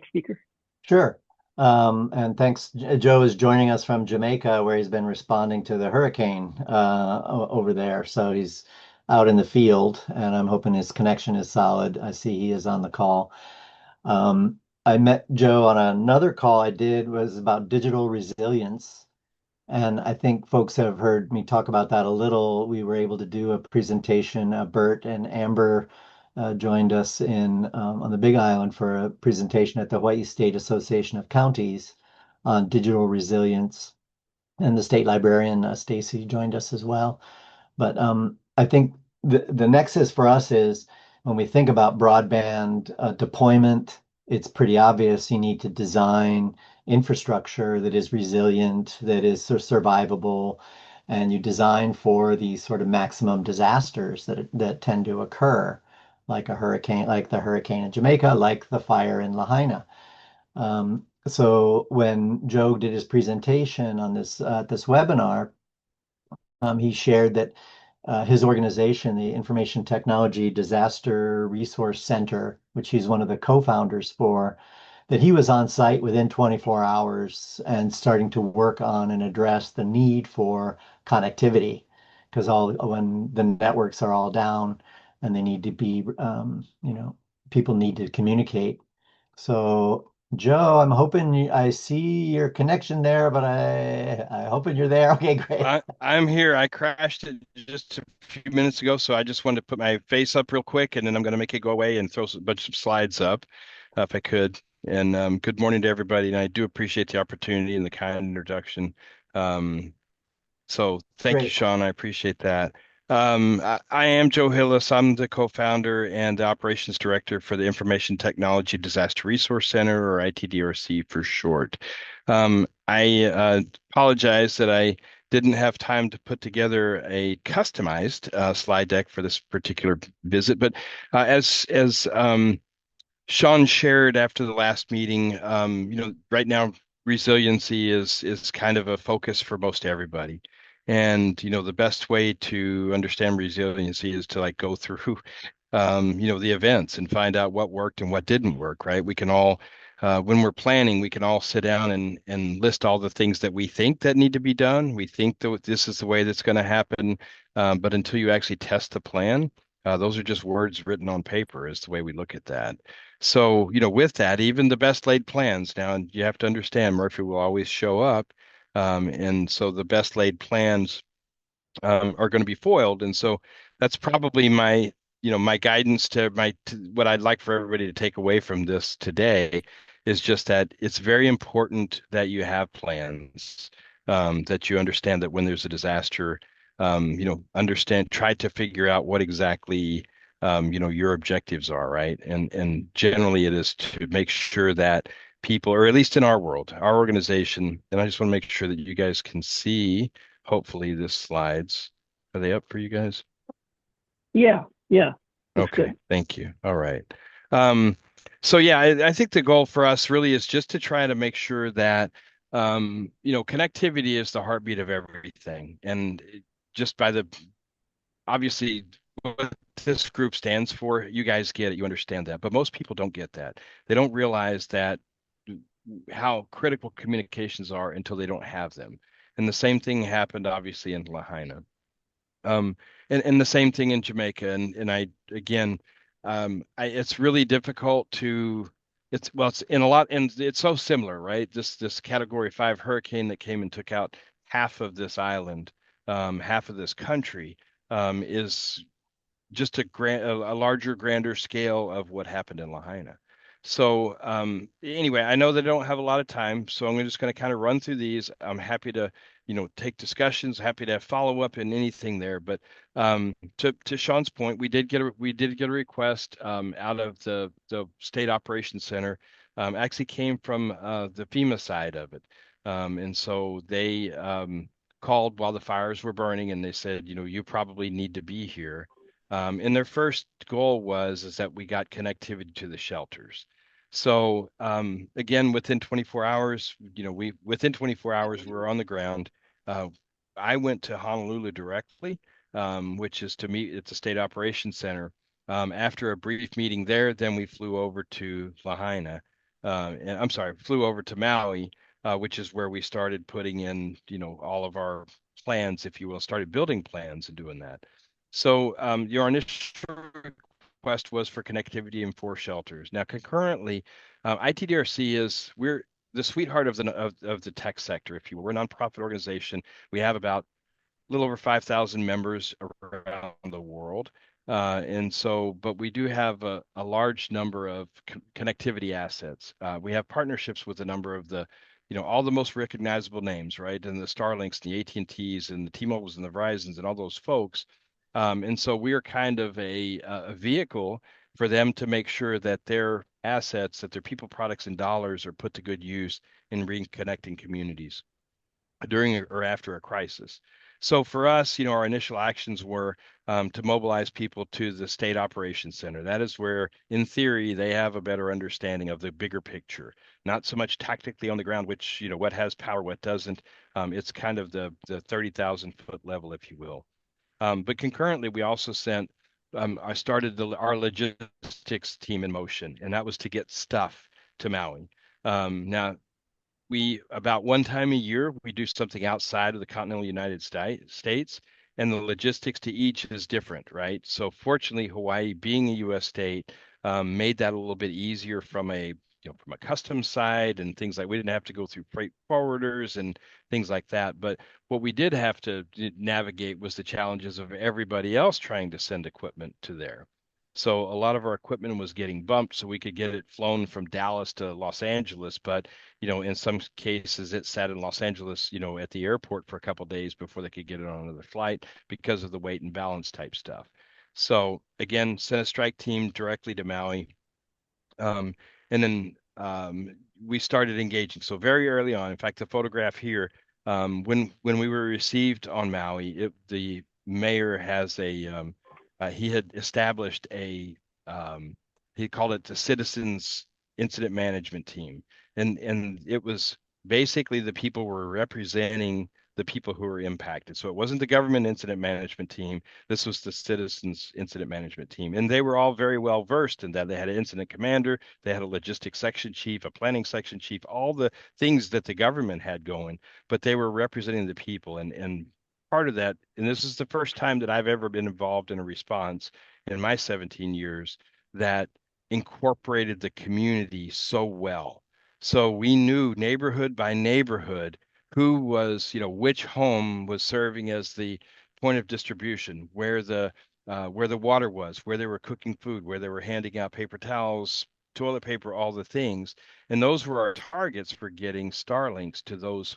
speaker? Sure. And thanks. Joe is joining us from Jamaica, where he's been responding to the hurricane over there. So he's out in the field, and I'm hoping his connection is solid. I see he is on the call. I met Joe on another call I did was about digital resilience. And I think folks have heard me talk about that a little. We were able to do a presentation. Bert and Amber joined us on the Big Island for a presentation at the Hawaii State Association of Counties on digital resilience. And the state librarian, Stacy, joined us as well. But I think the nexus for us is when we think about broadband deployment, it's pretty obvious you need to design infrastructure that is resilient, that is survivable, and you design for these sort of maximum disasters that tend to occur, like a hurricane, like the hurricane in Jamaica, like the fire in Lahaina. So when Joe did his presentation on this webinar, he shared that his organization, the Information Technology Disaster Resource Center, which he's one of the co-founders for, that he was on site within 24 hours and starting to work on and address the need for connectivity, because when the networks are all down and they need to be, people need to communicate. So Joe, I'm hoping I see your connection there, but I hoping you're there. Okay, great. I'm here. I crashed it just a few minutes ago, so I just wanted to put my face up real quick, and then I'm going to make it go away and throw a bunch of slides up, if I could. And good morning to everybody, and I do appreciate the opportunity and the kind introduction. So thank you, Sean. I appreciate that. I am Joe Hillis. I'm the co-founder and the operations director for the Information Technology Disaster Resource Center, or ITDRC for short. I apologize that I didn't have time to put together a customized slide deck for this particular visit, but as Sean shared after the last meeting, right now resiliency is kind of a focus for most everybody. And, the best way to understand resiliency is to go through, the events and find out what worked and what didn't work, right? We can all, when we're planning, we can all sit down and list all the things that we think that need to be done. We think that this is the way that's going to happen. But until you actually test the plan, those are just words written on paper is the way we look at that. So, with that, even the best laid plans, now you have to understand Murphy will always show up. And so the best laid plans are going to be foiled. And so that's probably my guidance to what I'd like for everybody to take away from this today is just that it's very important that you have plans. that you understand that when there's a disaster, try to figure out what exactly your objectives are, right? And generally it is to make sure that people, or at least in our world, our organization, and I just want to make sure that you guys can see, hopefully, the slides. Are they up for you guys? Yeah, that's Okay, good. thank you. All right. Um, so yeah, I think the goal for us really is just to try to make sure that connectivity is the heartbeat of everything. And just by the obviously what this group stands for, you guys get it, you understand that. But most people don't get that. They don't realize that how critical communications are until they don't have them. And the same thing happened obviously in Lahaina. Um, and the same thing in Jamaica. And I, again, it's really difficult to, it's in a lot, and it's so similar, right? This Category 5 hurricane that came and took out half of this island, half of this country, is just a larger, grander scale of what happened in Lahaina. So anyway, I know that I don't have a lot of time, so I'm just going to kind of run through these. I'm happy to, take discussions, happy to follow up in anything there. But to Sean's point, we did get a request out of the State Operations Center. Actually came from the FEMA side of it, and so they called while the fires were burning, and they said, you probably need to be here. And their first goal is that we got connectivity to the shelters. So again, within 24 hours, within 24 hours, we were on the ground. I went to Honolulu directly, which is to meet at the State Operations Center. After a brief meeting there, then we flew over to Lahaina. And I'm sorry, flew over to Maui, which is where we started putting in, all of our plans, if you will, started building plans and doing that. So your initial request was for connectivity in 4 shelters. Now, concurrently, ITDRC we're the sweetheart of the tech sector, if you will. We're a nonprofit organization. We have about a little over 5,000 members around the world. But we do have a large number of connectivity assets. We have partnerships with a number of all the most recognizable names, right? And the Starlinks, the AT&Ts, and the T-Mobiles, and the Verizons, and all those folks. And so we are kind of a vehicle for them to make sure that their assets, that their people, products, and dollars are put to good use in reconnecting communities during or after a crisis. So for us, our initial actions were to mobilize people to the State Operations Center. That is where, in theory, they have a better understanding of the bigger picture, not so much tactically on the ground, which, what has power, what doesn't. It's kind of the 30,000 foot level, if you will. But concurrently, we also I started our logistics team in motion, and that was to get stuff to Maui. Now, about one time a year, we do something outside of the continental United States, and the logistics to each is different, right? So fortunately, Hawaii, being a U.S. state, made that a little bit easier from a customs side and things like we didn't have to go through freight forwarders and things like that. But what we did have to navigate was the challenges of everybody else trying to send equipment to there. So a lot of our equipment was getting bumped so we could get it flown from Dallas to Los Angeles. But, in some cases it sat in Los Angeles, at the airport for a couple of days before they could get it on another flight because of the weight and balance type stuff. So again, sent a strike team directly to Maui. And then we started engaging. So very early on, in fact, the photograph here, when we were received on Maui, the mayor has he had established he called it the Citizens Incident Management Team. And it was basically the people were representing the people who were impacted. So it wasn't the government incident management team. This was the Citizens Incident Management Team. And they were all very well versed in that. They had an incident commander, they had a logistics section chief, a planning section chief, all the things that the government had going, but they were representing the people. And part of that, and this is the first time that I've ever been involved in a response in my 17 years that incorporated the community so well. So we knew neighborhood by neighborhood who was, which home was serving as the point of distribution, where the water was, where they were cooking food, where they were handing out paper towels, toilet paper, all the things. And those were our targets for getting Starlinks to those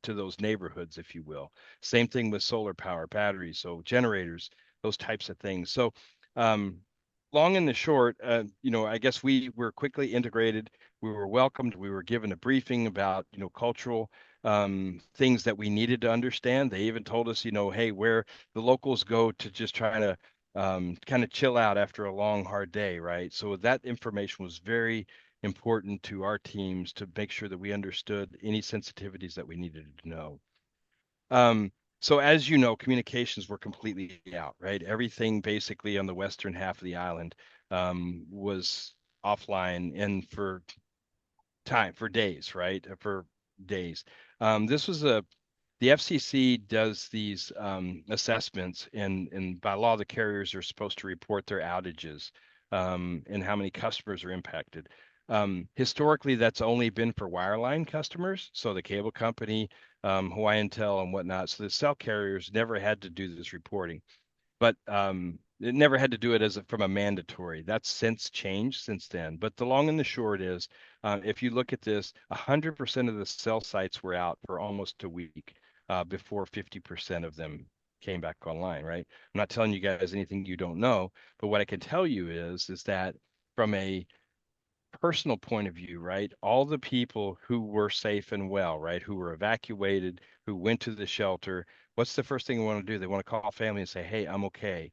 to those neighborhoods, if you will. Same thing with solar power, batteries, so generators, those types of things. So long and the short, I guess we were quickly integrated. We were welcomed. We were given a briefing about, cultural things that we needed to understand. They even told us, hey, where the locals go to just try to kind of chill out after a long, hard day, right? So that information was very important to our teams to make sure that we understood any sensitivities that we needed to know. So as you know, communications were completely out, right? Everything basically on the western half of the island was offline and for days, right? For days. This was the FCC does these assessments, and by law, the carriers are supposed to report their outages and how many customers are impacted. Historically, that's only been for wireline customers, so the cable company, Hawaiian Tel, and whatnot. So the cell carriers never had to do this reporting, but it never had to do it from a mandatory. That's since changed since then. But the long and the short is, if you look at this, 100% of the cell sites were out for almost a week before 50% of them came back online, right? I'm not telling you guys anything you don't know, but what I can tell you is that from a personal point of view, right? All the people who were safe and well, right? Who were evacuated, who went to the shelter, what's the first thing they want to do? They want to call family and say, hey, I'm okay.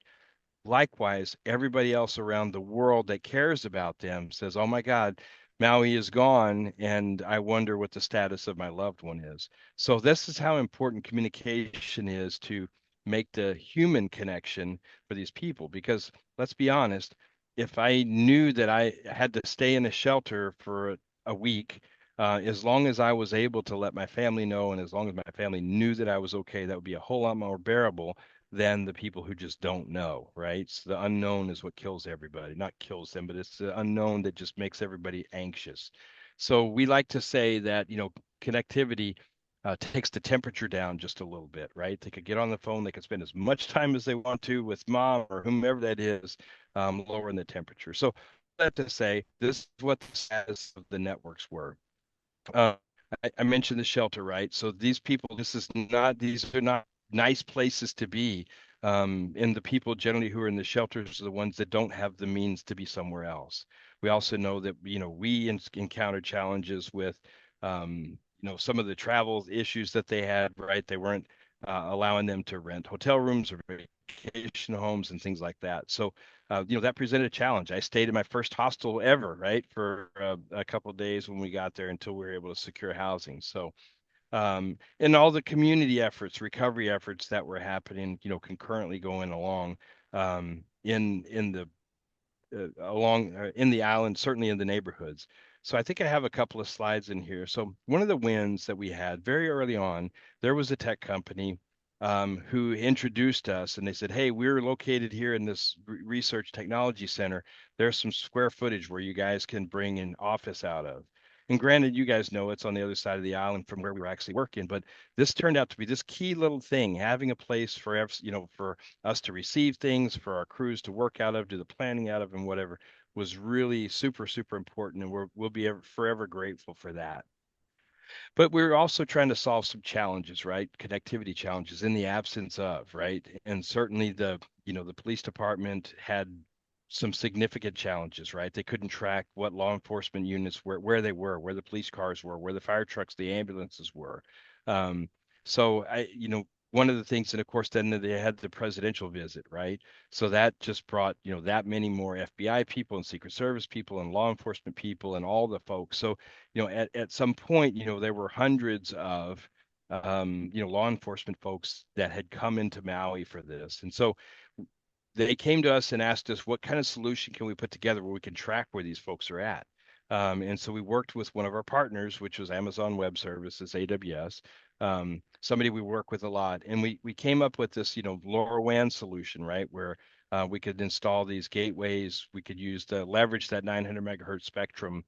Likewise, everybody else around the world that cares about them says, oh my God, Maui is gone, and I wonder what the status of my loved one is. So this is how important communication is to make the human connection for these people. Because let's be honest, if I knew that I had to stay in a shelter for a week, as long as I was able to let my family know, and as long as my family knew that I was okay, that would be a whole lot more bearable than the people who just don't know, right? So the unknown is what kills everybody. Not kills them, but it's the unknown that just makes everybody anxious. So we like to say that, connectivity takes the temperature down just a little bit, right? They could get on the phone, they could spend as much time as they want to with mom or whomever that is, lowering the temperature. So that to say, this is what the status of the networks were. I mentioned the shelter, right? So these people, these are not nice places to be. And the people generally who are in the shelters are the ones that don't have the means to be somewhere else. We also know that, we encountered challenges with, some of the travel issues that they had, right? They weren't allowing them to rent hotel rooms or vacation homes and things like that. So, that presented a challenge. I stayed in my first hostel ever, right, for a couple of days when we got there until we were able to secure housing. So, and all the community efforts, recovery efforts that were happening, concurrently going along in the in the island, certainly in the neighborhoods. So I think I have a couple of slides in here. So one of the wins that we had very early on, there was a tech company who introduced us, and they said, hey, we're located here in this research technology center. There's some square footage where you guys can bring an office out of. And granted, you guys know it's on the other side of the island from where we were actually working, but this turned out to be this key little thing, having a place for, for us to receive things, for our crews to work out of, do the planning out of, and whatever, was really super, super important. And we'll be forever grateful for that. But we're also trying to solve some challenges, right? Connectivity challenges in the absence of, right? And certainly the police department had some significant challenges, right? They couldn't track what law enforcement units where they were, where the police cars were, where the fire trucks, the ambulances were. So one of the things, and of course, then they had the presidential visit, right? So that just brought, that many more FBI people and Secret Service people and law enforcement people and all the folks. So, at some point, there were hundreds of, law enforcement folks that had come into Maui for this. And so they came to us and asked us, what kind of solution can we put together where we can track where these folks are at? And so we worked with one of our partners, which was Amazon Web Services, AWS, somebody we work with a lot. And we came up with this, LoRaWAN solution, right? Where we could install these gateways. We could leverage that 900 megahertz spectrum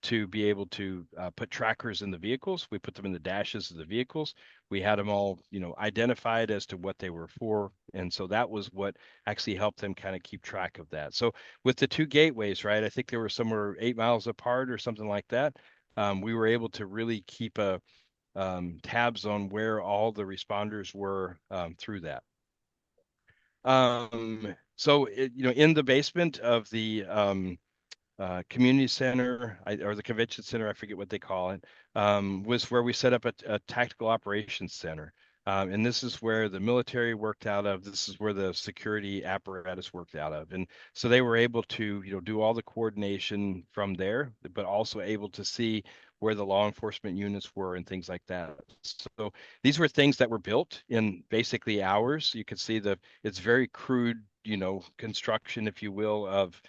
to be able to put trackers in the vehicles. We put them in the dashes of the vehicles. We had them all, identified as to what they were for. And so that was what actually helped them kind of keep track of that. So with the two gateways, right, I think they were somewhere 8 miles apart or something like that. We were able to really keep a tabs on where all the responders were through that. So in the basement of the community center or the convention center, I forget what they call it, was where we set up a tactical operations center. And this is where the military worked out of. This is where the security apparatus worked out of. And so they were able to, do all the coordination from there, but also able to see where the law enforcement units were and things like that. So these were things that were built in basically hours. You can see it's very crude, construction, if you will, of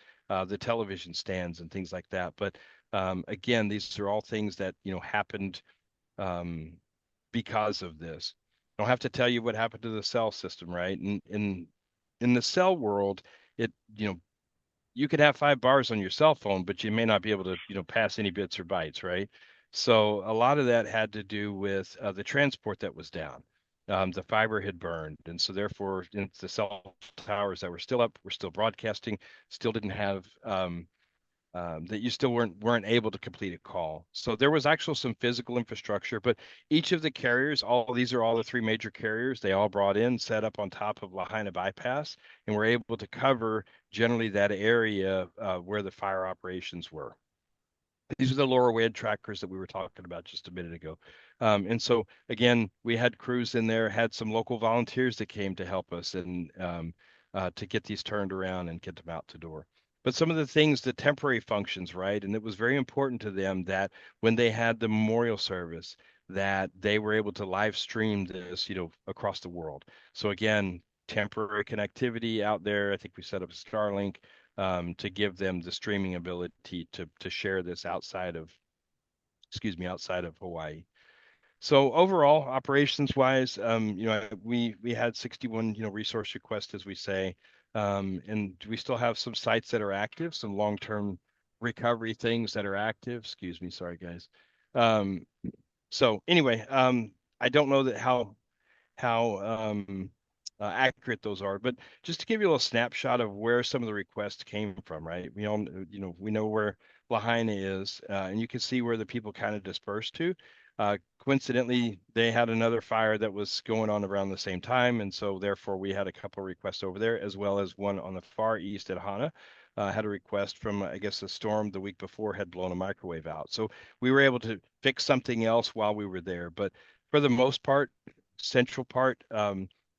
the television stands and things like that. But again, these are all things that happened because of this. I don't have to tell you what happened to the cell system, right? In the cell world, you could have 5 bars on your cell phone, but you may not be able to pass any bits or bytes, right? So a lot of that had to do with the transport that was down. The fiber had burned, and so therefore the cell towers that were still up were still broadcasting, still didn't have that you still weren't able to complete a call. So there was actually some physical infrastructure, but each of the carriers, these are all the 3 major carriers, they all brought in, set up on top of Lahaina bypass, and were able to cover generally that area where the fire operations were. These are the lower WAN trackers that we were talking about just a minute ago. And so again, we had crews in there, had some local volunteers that came to help us and to get these turned around and get them out the door. But some of the things, the temporary functions, right? And it was very important to them that when they had the memorial service, that they were able to live stream this, across the world. So again, temporary connectivity out there. I think we set up Starlink to give them the streaming ability to share this outside of Hawaii. So overall, operations wise, we had 61, resource requests, as we say, and we still have some sites that are active, some long-term recovery things that are active. Excuse me, sorry guys. So anyway, I don't know that how accurate those are, but just to give you a little snapshot of where some of the requests came from, right? We all, we know where Lahaina is, and you can see where the people kind of dispersed to. Coincidentally, they had another fire that was going on around the same time, and so therefore we had a couple of requests over there, as well as one on the far east at Hana. Had a request from, I guess, a storm the week before had blown a microwave out. So we were able to fix something else while we were there. But for the most part, central part,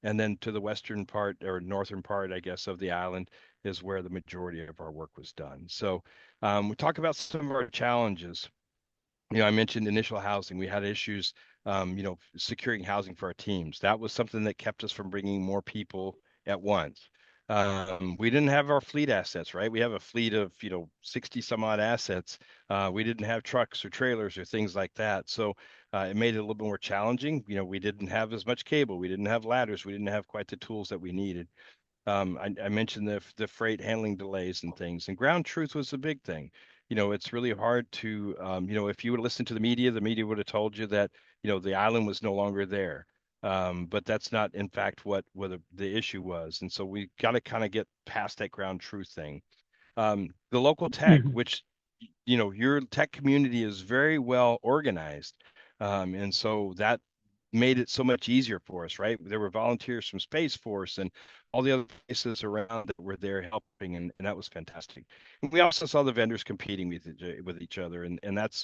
and then to the western part or northern part, I guess, of the island is where the majority of our work was done. So we talk about some of our challenges. I mentioned initial housing. We had issues, securing housing for our teams. That was something that kept us from bringing more people at once. We didn't have our fleet assets, right? We have a fleet of, 60 some odd assets. We didn't have trucks or trailers or things like that. So it made it a little bit more challenging. We didn't have as much cable. We didn't have ladders. We didn't have quite the tools that we needed. I mentioned the freight handling delays and things, and ground truth was a big thing. It's really hard to, if you would listen to the media would have told you that, the island was no longer there. But that's not, in fact, what the issue was. And so we got to kind of get past that ground truth thing. The local tech, which, your tech community is very well organized. And so that made it so much easier for us, right? There were volunteers from Space Force and all the other places around that were there helping, and that was fantastic. And we also saw the vendors competing with each other, and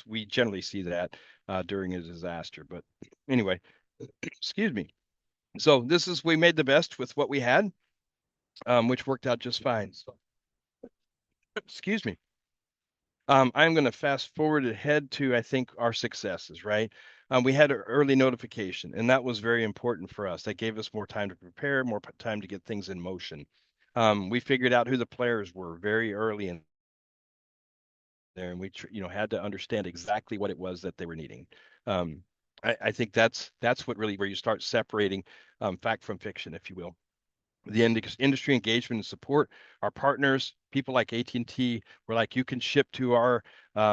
we generally see that during a disaster. But anyway, excuse me. So we made the best with what we had, which worked out just fine. So, excuse me. I'm going to fast forward ahead to, I think, our successes, right? We had an early notification, and that was very important for us. That gave us more time to prepare, more time to get things in motion. We figured out who the players were very early in there, and we had to understand exactly what it was that they were needing. I think that's what really where you start separating fact from fiction, if you will. The industry engagement and support, our partners, people like AT&T were like, you can ship to our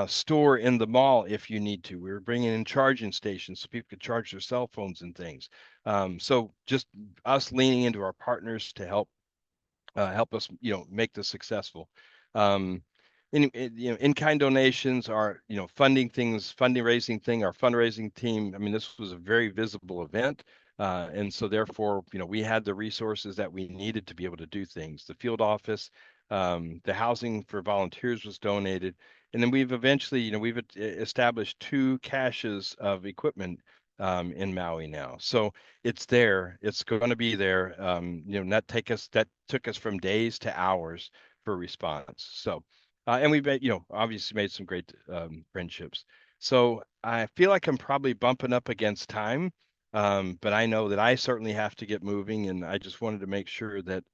store in the mall if you need to. We were bringing in charging stations so people could charge their cell phones and things. So just us leaning into our partners to help us, make this successful. in-kind donations, our funding things, fundraising thing, our fundraising team. I mean, this was a very visible event. And so therefore, we had the resources that we needed to be able to do things. The field office, the housing for volunteers was donated. And then we've eventually, we've established 2 caches of equipment in Maui now. So it's there. It's going to be there. That took us from days to hours for response. So, and we've obviously made some great friendships. So I feel like I'm probably bumping up against time, but I know that I certainly have to get moving, and I just wanted to make sure that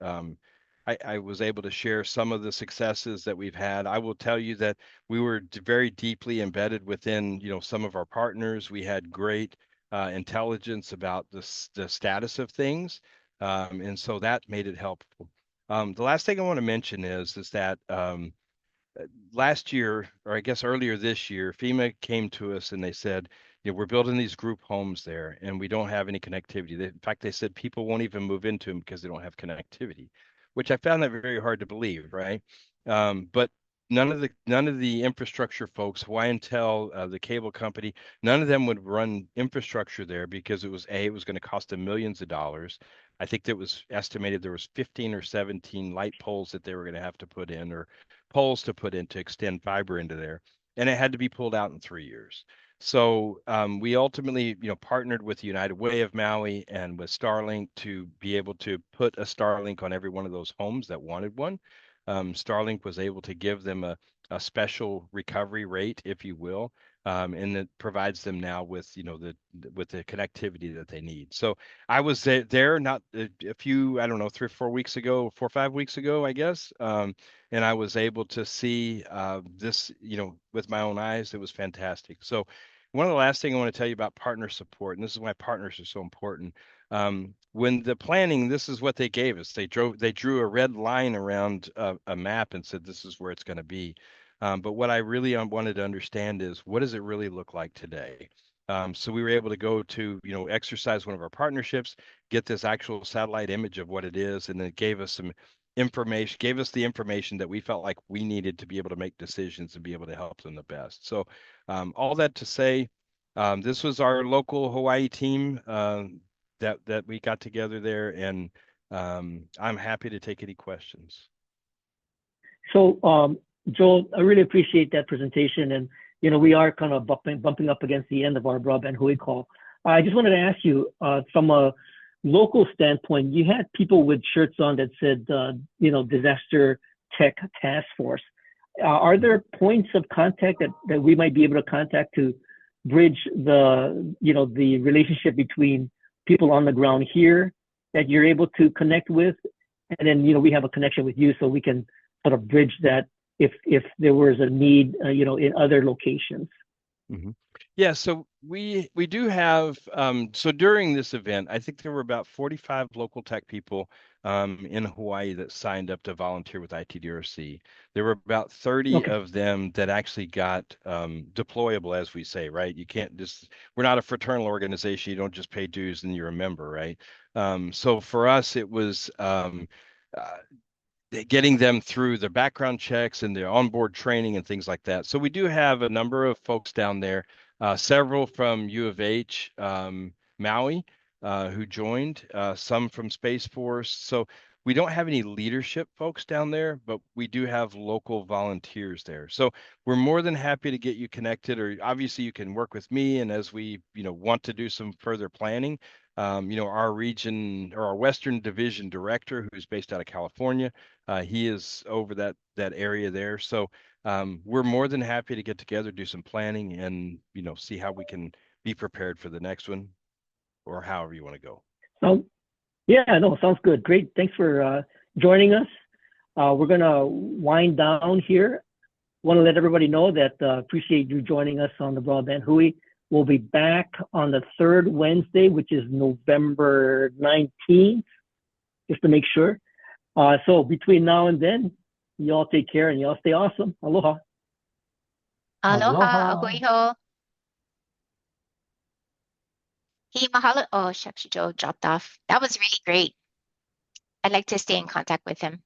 I was able to share some of the successes that we've had. I will tell you that we were very deeply embedded within, some of our partners. We had great intelligence about the status of things, and so that made it helpful. The last thing I want to mention is that last year, or I guess earlier this year, FEMA came to us and they said, we're building these group homes there and we don't have any connectivity. In fact, they said people won't even move into them because they don't have connectivity, which I found that very hard to believe, right? But none of the infrastructure folks, Hawaiian Tel, the cable company, none of them would run infrastructure there because it was going to cost them millions of dollars. I think that was estimated there was 15 or 17 light poles that they were going to have to put in, or poles to put in to extend fiber into there, and it had to be pulled out in 3 years. So we ultimately, partnered with the United Way of Maui and with Starlink to be able to put a Starlink on every one of those homes that wanted one. Starlink was able to give them a special recovery rate, if you will, and it provides them now with with the connectivity that they need. So I was there not a few, I don't know, 3 or 4 weeks ago, 4 or 5 weeks ago, I guess, and I was able to see this, with my own eyes. It was fantastic. So one of the last things I want to tell you about partner support, and this is why partners are so important. When the planning, this is what they gave us. They drew a red line around a map and said, this is where it's going to be. But what I really wanted to understand is, what does it really look like today? So we were able to go to, exercise one of our partnerships, get this actual satellite image of what it is, and it gave us the information that we felt like we needed to be able to make decisions and be able to help them the best. So all that to say, this was our local Hawaii team that we got together there, and I'm happy to take any questions. So, Joel, I really appreciate that presentation, and we are kind of bumping up against the end of our Broadband Hui call. I just wanted to ask you, from a local standpoint, you had people with shirts on that said, Disaster Tech Task Force. Are there points of contact that we might be able to contact to bridge the relationship between people on the ground here that you're able to connect with, and then we have a connection with you, so we can sort of bridge that if there was a need in other locations? Mm-hmm. Yeah, so we do have, so during this event, I think there were about 45 local tech people in Hawaii that signed up to volunteer with ITDRC. There were about 30 of them that actually got deployable, as we say, right? You can't we're not a fraternal organization. You don't just pay dues and you're a member, right? So for us, it was getting them through the background checks and the onboard training and things like that. So we do have a number of folks down there, several from U of H, Maui, who joined, some from Space Force. So we don't have any leadership folks down there, but we do have local volunteers there. So we're more than happy to get you connected, or obviously you can work with me. And as we, want to do some further planning, our region, or our Western Division director, who's based out of California, he is over that area there. So we're more than happy to get together, do some planning, and see how we can be prepared for the next one, or however you want to go. Yeah, no, sounds good. Great. Thanks for joining us. We're gonna wind down here. Want to let everybody know that appreciate you joining us on the Broadband Hui. We'll be back on the 3rd Wednesday, which is November 19th, just to make sure. So between now and then, you all take care and you all stay awesome. Aloha. Aloha, ahuiho. Hey, mahalo. Oh, shucks, Joe dropped off. That was really great. I'd like to stay in contact with him.